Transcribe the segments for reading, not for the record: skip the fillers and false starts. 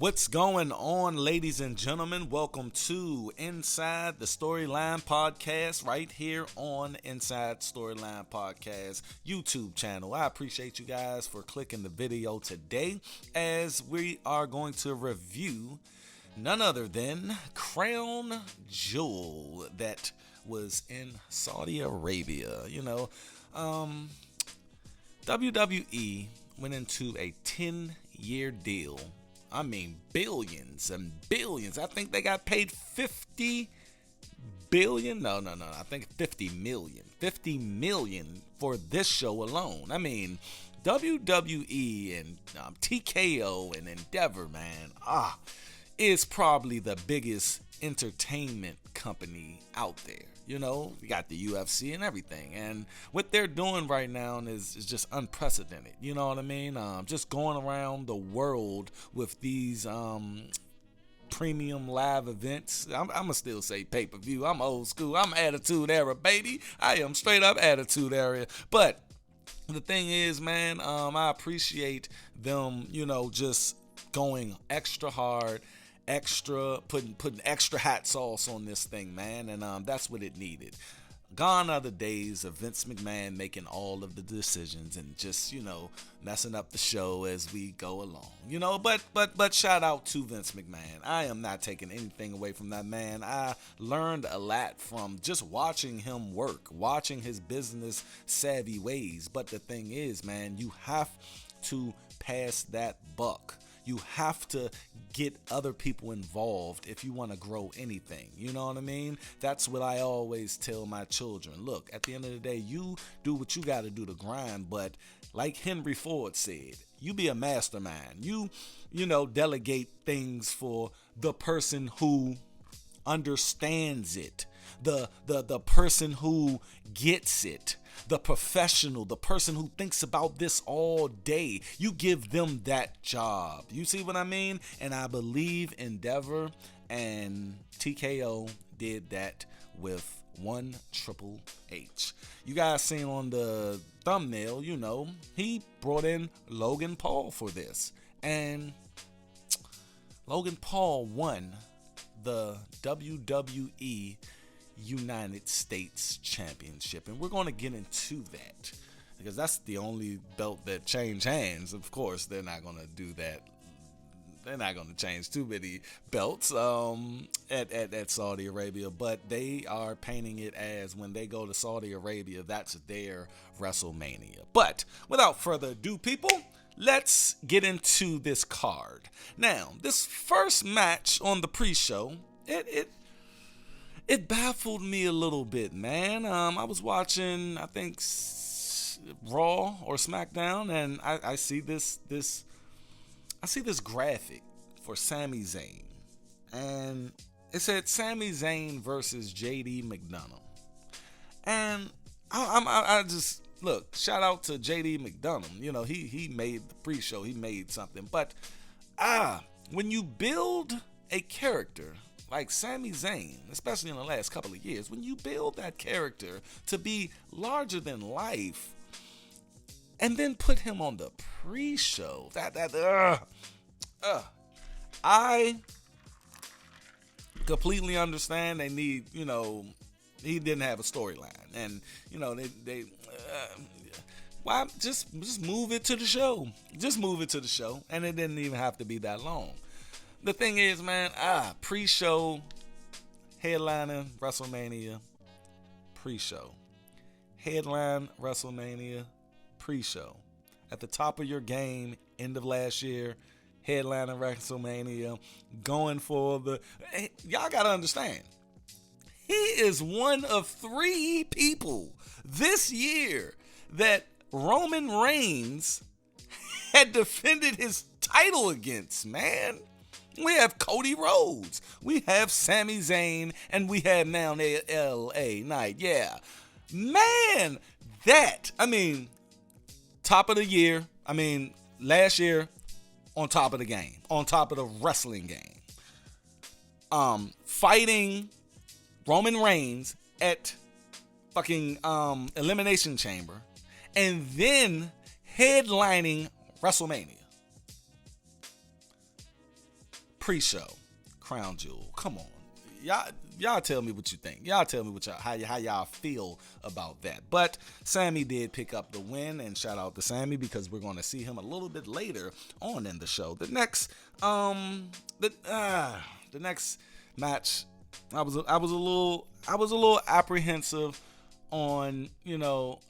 What's going on, ladies and gentlemen? Welcome to Inside the Storyline Podcast right here on Inside Storyline Podcast YouTube channel. I appreciate you guys for clicking the video today as we are going to review none other than Crown Jewel that was in Saudi Arabia. WWE went into a 10-year deal. I mean, billions and billions. I think they got paid 50 billion. No. I think 50 million. 50 million for this show alone. I mean, WWE and TKO and Endeavor, man, is probably the biggest entertainment company out there. You got the UFC and everything. And what they're doing right now is just unprecedented. You know what I mean? Just going around the world with these premium live events. I'm going to still say pay-per-view. I'm old school. I'm Attitude Era, baby. I am straight up Attitude Era. But the thing is, man, I appreciate them, just going extra hard, putting extra hot sauce on this thing, man, and that's what it needed. Gone are the days of Vince McMahon making all of the decisions and just messing up the show as we go along, but shout out to Vince McMahon. I am not taking anything away from that man. I learned a lot from just watching him work, watching his business savvy ways. But the thing is, man, you have to pass that buck. You have to get other people involved if you want to grow anything. You know what I mean? That's what I always tell my children. Look, at the end of the day, you do what you got to do to grind. But like Henry Ford said, you be a mastermind. You delegate things for the person who understands it, the person who gets it, the professional, the person who thinks about this all day. You give them that job. You see what I mean? And I believe Endeavor and TKO did that with one Triple H. You guys seen on the thumbnail, he brought in Logan Paul for this. And Logan Paul won the WWE United States Championship, and we're going to get into that because that's the only belt that changed hands. Of course, they're not going to do that. They're not going to change too many belts at Saudi Arabia, but they are painting it as when they go to Saudi Arabia, that's their WrestleMania. But without further ado, people, let's get into this card. Now, this first match on the pre-show, it baffled me a little bit, man. I was watching, I think, Raw or SmackDown, and I see this graphic for Sami Zayn, and it said Sami Zayn versus JD McDonough, and I just look. Shout out to JD McDonough. He made the pre-show. He made something, but when you build a character like Sami Zayn, especially in the last couple of years, when you build that character to be larger than life and then put him on the pre-show, I completely understand they need, he didn't have a storyline, and why just move it to the show. Just move it to the show, and it didn't even have to be that long. The thing is, man, pre-show, headliner, WrestleMania, pre-show. Headline, WrestleMania, pre-show. At the top of your game, end of last year, headliner, WrestleMania, going for the... Y'all got to understand, he is one of 3 people this year that Roman Reigns had defended his title against, man. We have Cody Rhodes, we have Sami Zayn, and we have now LA Knight. Yeah, man, top of the year. Last year, on top of the game, on top of the wrestling game. Fighting Roman Reigns at fucking Elimination Chamber, and then headlining WrestleMania. Pre-show, Crown Jewel. Come on, y'all tell me what you think. Y'all tell me how y'all feel about that. But Sammy did pick up the win, and shout out to Sammy because we're going to see him a little bit later on in the show. The next match, I was a little apprehensive on,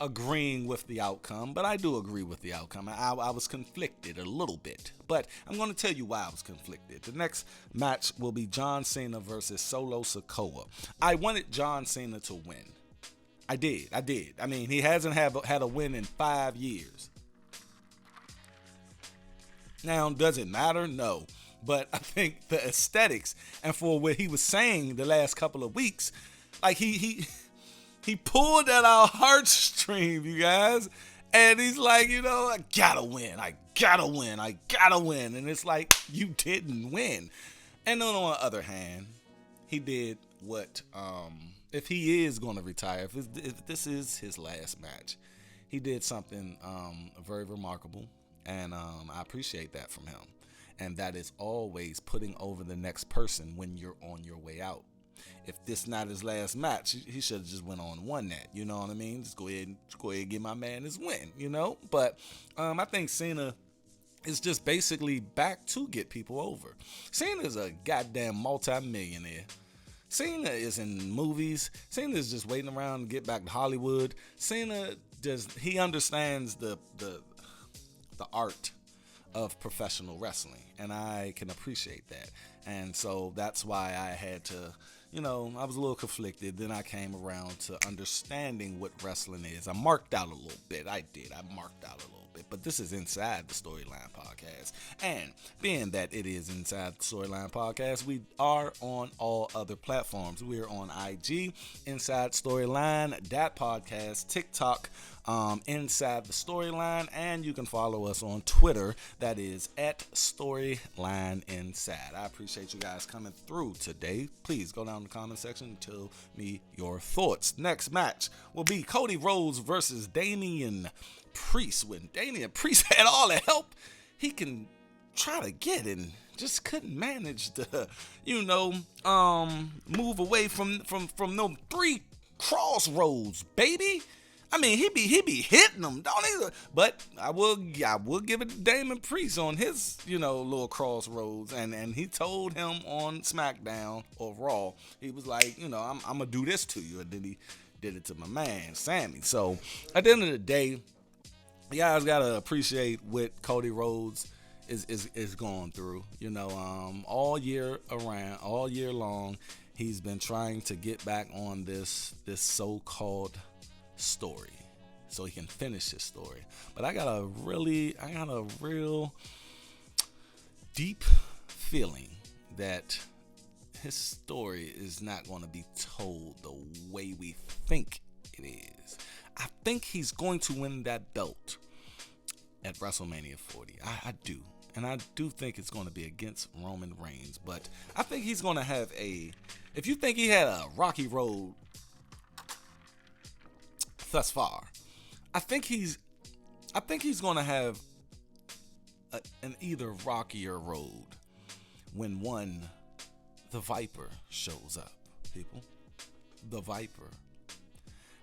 agreeing with the outcome, but I do agree with the outcome. I was conflicted a little bit, but I'm going to tell you why I was conflicted. The next match will be John Cena versus Solo Sikoa. I wanted John Cena to win. I did. I mean, he hasn't had a win in 5 years. Now, does it matter? No. But I think the aesthetics and for what he was saying the last couple of weeks, like he pulled at our heartstring, you guys. And he's like, I gotta win. And it's like, you didn't win. And then on the other hand, he did what, if he is going to retire, if this is his last match, he did something very remarkable. And I appreciate that from him. And that is always putting over the next person when you're on your way out. If this not his last match, he should have just went on and won that. You know what I mean? Just go ahead and give my man his win, But I think Cena is just basically back to get people over. Cena is a goddamn multi-millionaire. Cena is in movies. Cena is just waiting around to get back to Hollywood. Cena he understands the art of professional wrestling, and I can appreciate that. And so that's why I had to, I was a little conflicted. Then I came around to understanding what wrestling is. I marked out a little bit. I marked out a little bit. But this is Inside the Storyline Podcast. And being that it is Inside the Storyline Podcast, we are on all other platforms. We are on IG, Inside Storyline, that podcast, TikTok, Inside the Storyline, and you can follow us on Twitter. That is at Storyline Inside. I appreciate you guys coming through today. Please go down in the comment section and tell me your thoughts. Next match will be Cody Rhodes versus Damian Priest. When Damian Priest had all the help he can try to get and just couldn't manage to, move away from them 3 crossroads, baby. I mean, he be hitting them, don't he? But I will give it to Damon Priest on his, little crossroads. And he told him on SmackDown or Raw, he was like, I'm going to do this to you. And then he did it to my man, Sammy. So at the end of the day, you guys got to appreciate what Cody Rhodes is going through. All year long, he's been trying to get back on this so-called story so he can finish his story. But I got a real deep feeling that his story is not going to be told the way we think it is. I think he's going to win that belt at WrestleMania 40. I do. And I do think it's going to be against Roman Reigns. But I think he's going to have if you think he had a rocky road thus far, I think he's going to have an either rockier road when the Viper shows up, people. The Viper.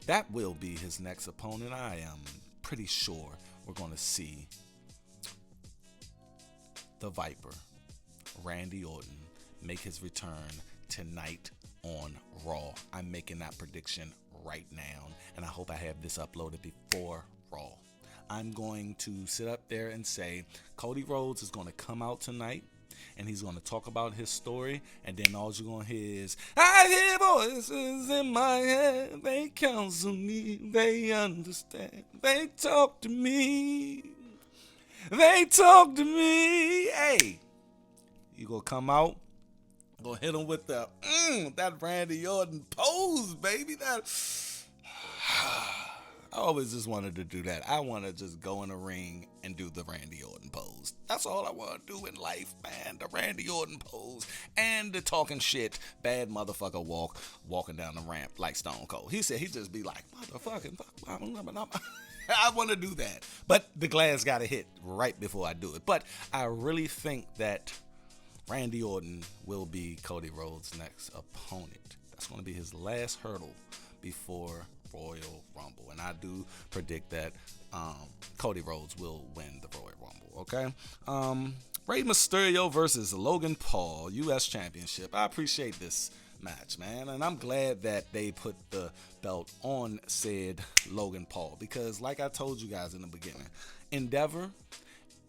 That will be his next opponent. I am pretty sure we're going to see the Viper, Randy Orton, make his return tonight on Raw. I'm making that prediction right now, and I hope I have this uploaded before Raw. I'm going to sit up there and say Cody Rhodes is going to come out tonight, and he's going to talk about his story, and then all you're going to hear is, I hear voices in my head, they counsel me, they understand, they talk to me, hey, you going to come out, gonna hit him with that Randy Orton pose, baby. I always just wanted to do that. I want to just go in the ring and do the Randy Orton pose. That's all I want to do in life, man. The Randy Orton pose and the talking shit, bad motherfucker walking down the ramp like Stone Cold. He said he'd just be like, motherfucking, I want to do that. But the glass got to hit right before I do it. But I really think that Randy Orton will be Cody Rhodes' next opponent. That's going to be his last hurdle before Royal Rumble. And I do predict that Cody Rhodes will win the Royal Rumble, okay? Rey Mysterio versus Logan Paul, U.S. Championship. I appreciate this match, man, and I'm glad that they put the belt on said Logan Paul, because like I told you guys in the beginning, Endeavor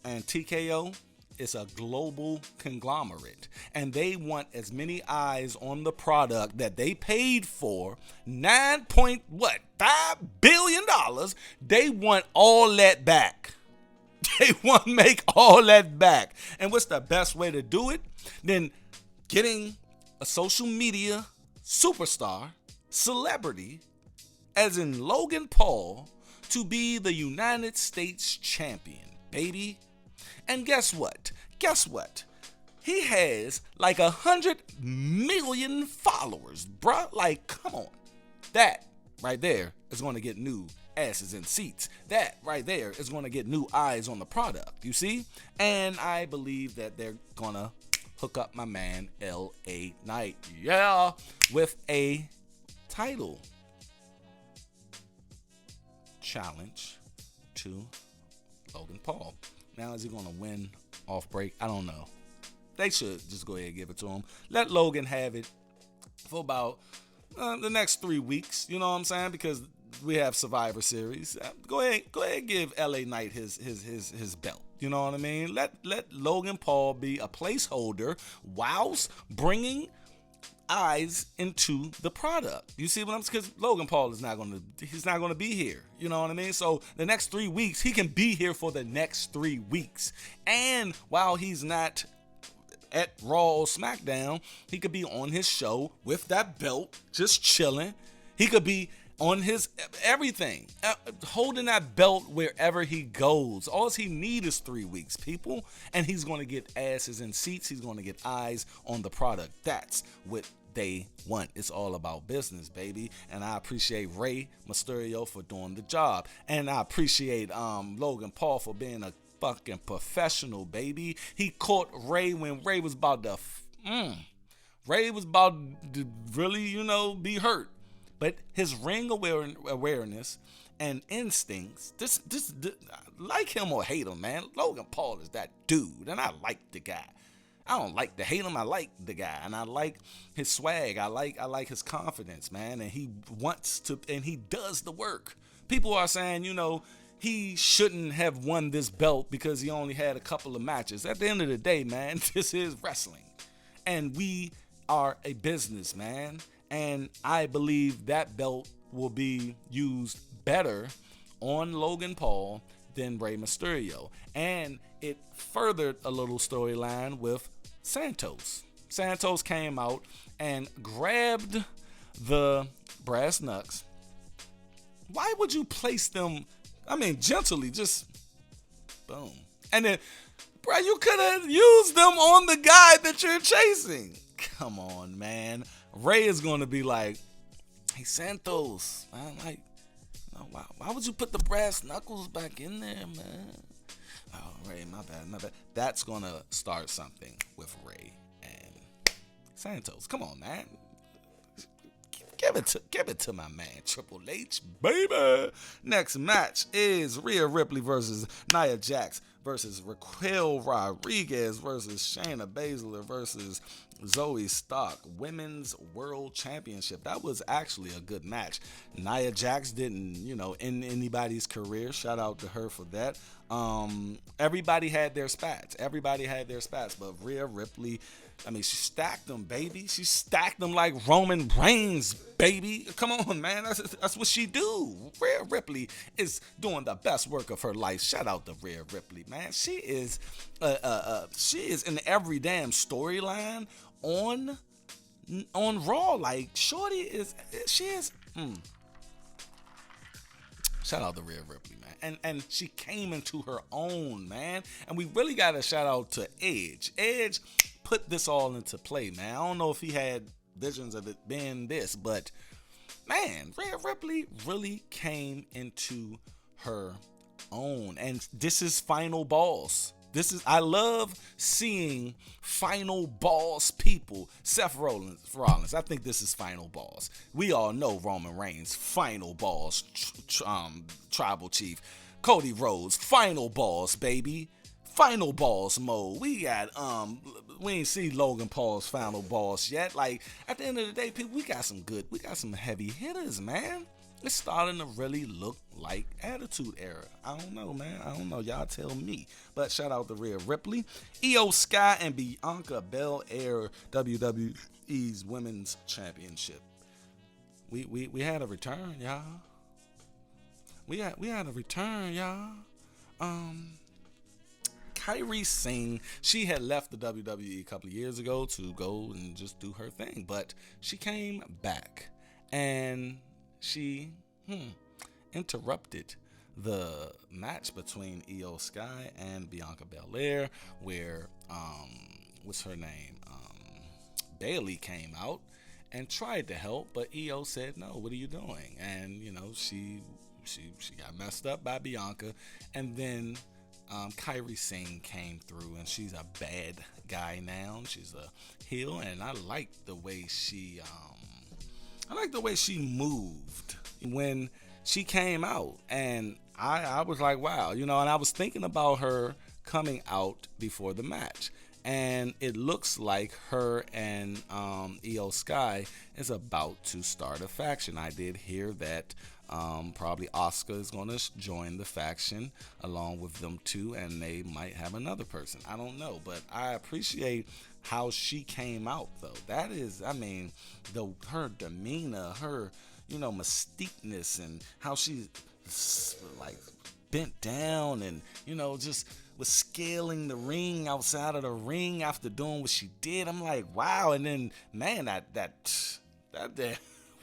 and TKO is a global conglomerate, and they want as many eyes on the product that they paid for $9.5 billion. They want all that back. They want to make all that back. And what's the best way to do it? Then getting a social media superstar, celebrity, as in Logan Paul, to be the United States champion, baby. And guess what? He has like 100 million followers, bruh. Like, come on. That right there is going to get new asses in seats. That right there is going to get new eyes on the product, you see? And I believe that they're going to hook up my man LA Knight, yeah, with a title challenge to Logan Paul. Now, is he going to win off break? I don't know. They should just go ahead and give it to him. Let Logan have it for about the next 3 weeks. You know what I'm saying? Because we have Survivor Series. Go ahead and give LA Knight his belt. You know what I mean? Let Logan Paul be a placeholder whilst bringing eyes into the product. You see what I'm saying? Because Logan Paul is not going to be here. You know what I mean? So the next 3 weeks, he can be here for the next 3 weeks. And while he's not at Raw or SmackDown, he could be on his show with that belt, just chilling. He could be on his everything, holding that belt wherever he goes. All he needs is 3 weeks, people, and he's going to get asses in seats. He's going to get eyes on the product. That's what they want. It's all about business, baby. And I appreciate Rey Mysterio for doing the job, and I appreciate Logan Paul for being a fucking professional, baby. He caught Rey when Rey was about to really, be hurt. But his ring awareness and instincts, this, like him or hate him, man, Logan Paul is that dude, and I like the guy. I don't like to hate him. I like the guy, and I like his swag. I like his confidence, man, and he wants to, and he does the work. People are saying, he shouldn't have won this belt because he only had a couple of matches. At the end of the day, man, this is wrestling, and we are a business, man. And I believe that belt will be used better on Logan Paul than Rey Mysterio. And it furthered a little storyline with Santos. Santos came out and grabbed the brass knucks. Why would you place them, gently, just boom. And then, bro, you could have used them on the guy that you're chasing. Come on, man. Rey is going to be like, hey, Santos, man, why would you put the brass knuckles back in there, man? Oh, Rey, my bad. That's going to start something with Rey and Santos. Come on, man. Give it to my man, Triple H, baby. Next match is Rhea Ripley versus Nia Jax versus Raquel Rodriguez versus Shayna Baszler versus Zoe Stark, Women's World Championship. That was actually a good match. Nia Jax didn't, end anybody's career. Shout out to her for that. Everybody had their spats. But Rhea Ripley, she stacked them, baby. She stacked them like Roman Reigns, baby. Come on, man. That's what she do. Rhea Ripley is doing the best work of her life. Shout out to Rhea Ripley, man. She is in every damn storyline on Raw. Like, shorty is. Shout out to Rhea Ripley, man. And she came into her own, man. And we really got to shout out to Edge. Edge put this all into play, man. I don't know if he had visions of it being this, but man, Rhea Ripley really came into her own. And this is final boss. I love seeing final boss people. Seth Rollins. I think this is final boss. We all know Roman Reigns, final boss, tribal chief. Cody Rhodes, final boss, baby. Final boss mode. We ain't see Logan Paul's final boss yet. Like, at the end of the day, people, we got some heavy hitters, man. It's starting to really look like Attitude Era. I don't know, man. I don't know. Y'all tell me. But shout out to Rhea Ripley, Io Sky, and Bianca Belair, WWE's Women's Championship. We had a return, y'all. We had a return, y'all. Kairi Singh, she had left the WWE a couple of years ago to go and just do her thing, but she came back and she interrupted the match between Io Sky and Bianca Belair, where what's her name? Bailey came out and tried to help, but Io said, "No, what are you doing?" And she got messed up by Bianca, and then Kairi Singh came through, and she's a bad guy now. She's a heel, and I like the way she moved when she came out, and I was like, wow, and I was thinking about her coming out before the match, and it looks like her and Io Sky is about to start a faction. I did hear that probably Asuka is going to join the faction along with them two, and they might have another person. I don't know, but I appreciate how she came out, though. That is, her demeanor, her, mystiqueness, and how she like bent down and just was scaling the ring outside of the ring after doing what she did. I'm like, wow. And then, man, that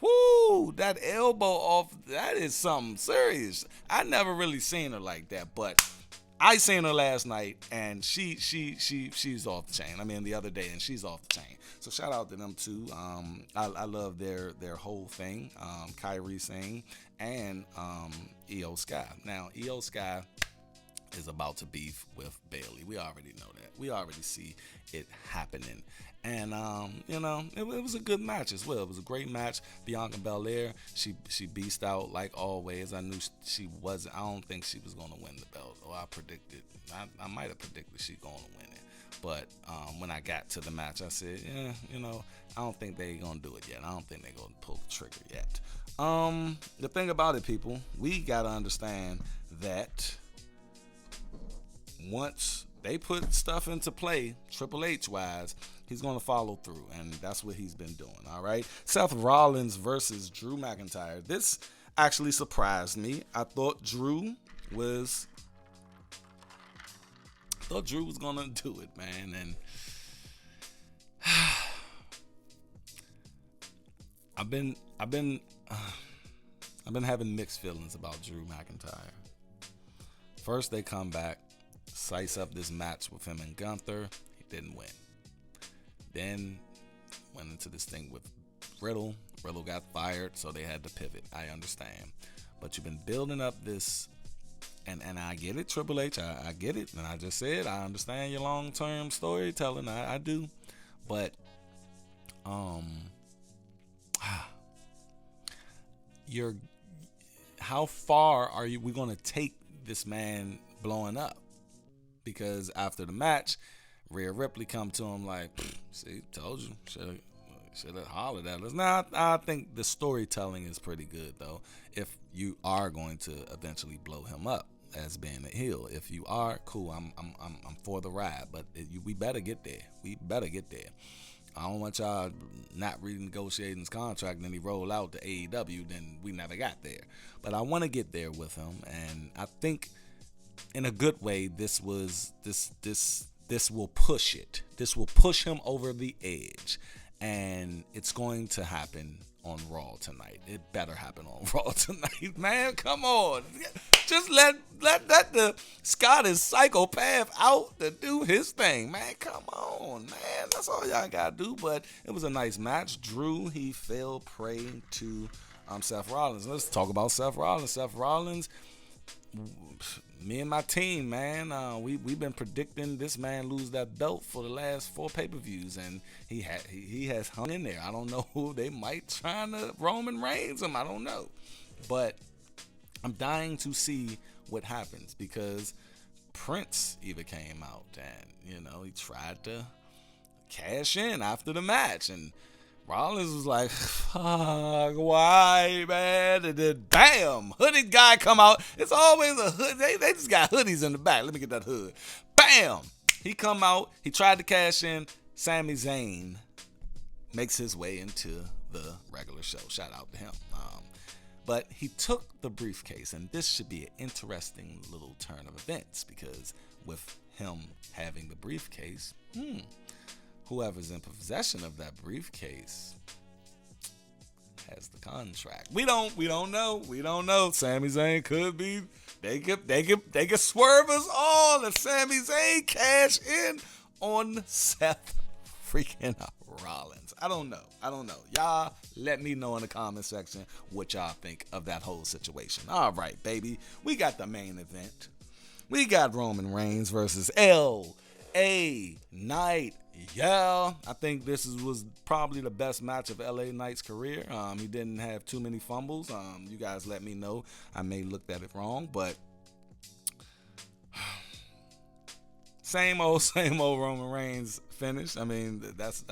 whoo, that elbow off, that is something serious. I never really seen her like that, but I seen her last night, and she's off the chain. The other day, and she's off the chain. So shout out to them too. I love their whole thing. Kairi Singh and Io Sky. Now, Io Sky is about to beef with Bailey. We already know that. We already see it happening. And it was a good match as well. It was a great match. Bianca Belair, she beast out like always. I knew she wasn't. I don't think she was gonna win the belt. Or I might have predicted she gonna win it. But when I got to the match, I said, I don't think they gonna do it yet. I don't think they gonna pull the trigger yet. The thing about it, people, we gotta understand that once they put stuff into play, Triple H wise, he's going to follow through, and that's what he's been doing, all right? Seth Rollins versus Drew McIntyre. This actually surprised me. I thought Drew was going to do it, man, and I've been having mixed feelings about Drew McIntyre. First, they come back, size up this match with him and Gunther. He didn't win. Then went into this thing with Riddle. Riddle got fired, so they had to pivot. I understand. But you've been building up this, and I get it, Triple H. I get it. And I just said, I understand your long-term storytelling. I do. But, how far are we going to take this man blowing up? Because after the match, Rhea Ripley come to him like, see, told you, should have hollered at us. Now, I think the storytelling is pretty good, though, if you are going to eventually blow him up as being a heel. If you are, cool, I'm for the ride, but we better get there. We better get there. I don't want y'all not renegotiating his contract and then he roll out to AEW, then we never got there. But I want to get there with him, and I think in a good way, this will push it. This will push him over the edge, and it's going to happen on Raw tonight. It better happen on Raw tonight, man. Come on, just let the Scottish psychopath out to do his thing, man. Come on, man. That's all y'all gotta do. But it was a nice match. Drew, he fell prey to Seth Rollins. Let's talk about Seth Rollins. Seth Rollins, me and my team, man, we've been predicting this man lose that belt for the last 4 pay-per-views, and he has hung in there. I don't know who they might try to Roman Reigns him. I don't know, but I'm dying to see what happens because Prince even came out and he tried to cash in after the match, and Rollins was like, fuck, why, man? And then, bam, hooded guy come out. It's always a hood. They just got hoodies in the back. Let me get that hood. Bam! He come out. He tried to cash in. Sami Zayn makes his way into the regular show. Shout out to him. But he took the briefcase, and this should be an interesting little turn of events because with him having the briefcase, whoever's in possession of that briefcase has the contract. We don't know. We don't know. Sami Zayn could be. They could swerve us all if Sami Zayn cash in on Seth freaking Rollins. I don't know. Y'all let me know in the comment section what y'all think of that whole situation. All right, baby. We got the main event. We got Roman Reigns versus L.A. Knight. Yeah, I think this was probably the best match of LA Knight's career. He didn't have too many fumbles. You guys let me know. I may look at it wrong, but same old Roman Reigns finish. I mean, that's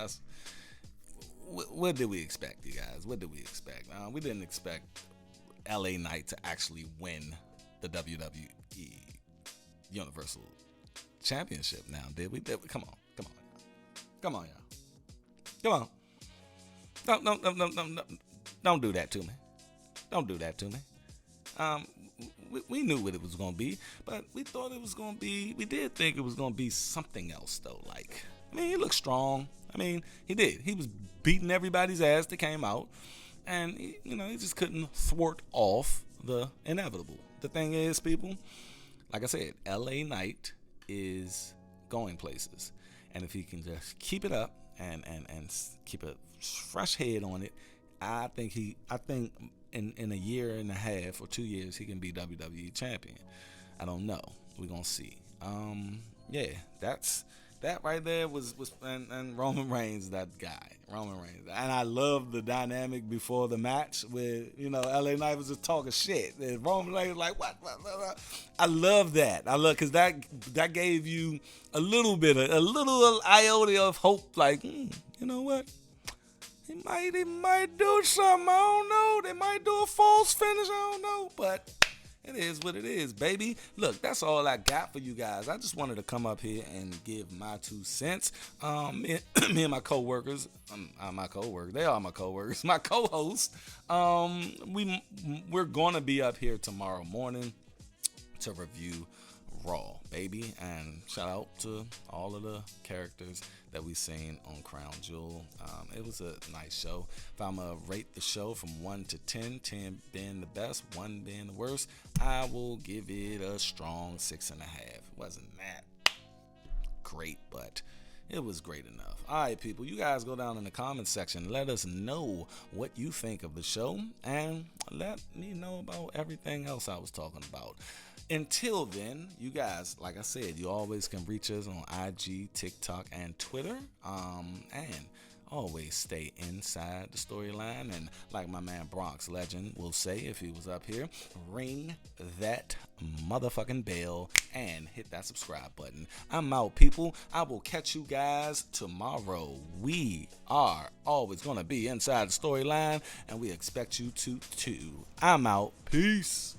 what did we expect, you guys? What did we expect? We didn't expect LA Knight to actually win the WWE Universal Championship now, did we? Come on. Come on, y'all. Come on. Don't do that to me. Don't do that to me. We knew what it was going to be, but we thought it was going to be, we did think it was going to be something else, though. Like, I mean, he looked strong. I mean, he did. He was beating everybody's ass that came out, and, he just couldn't thwart off the inevitable. The thing is, people, like I said, LA Knight is going places. And if he can just keep it up and keep a fresh head on it, I think in a year and a half or 2 years he can be WWE champion. I don't know. We're gonna see. Yeah, that right there was and Roman Reigns, that guy. Roman Reigns. And I love the dynamic before the match where, LA Knight was just talking shit. And Roman Reigns was like, what? I love that. Because that gave you a little iota of hope, like, you know what? He might do something. I don't know. They might do a false finish. I don't know. But it is what it is, baby. Look, that's all I got for you guys. I just wanted to come up here and give my 2 cents. Me and my co-workers, they are my co-workers, my co-hosts, we're going to be up here tomorrow morning to review Raw, baby. And shout out to all of the characters that we seen on Crown Jewel. It was a nice show. If I'm going to rate the show from 1 to 10, 10 being the best, 1 being the worst, I will give it a strong 6.5. Wasn't that great, but it was great enough. All right, people, you guys go down in the comment section. Let us know what you think of the show, and let me know about everything else I was talking about. Until then, you guys, like I said, you always can reach us on IG, TikTok, and Twitter. And always stay inside the storyline. And like my man Bronx Legend will say if he was up here, ring that motherfucking bell and hit that subscribe button. I'm out, people. I will catch you guys tomorrow. We are always going to be inside the storyline, and we expect you to too. I'm out. Peace.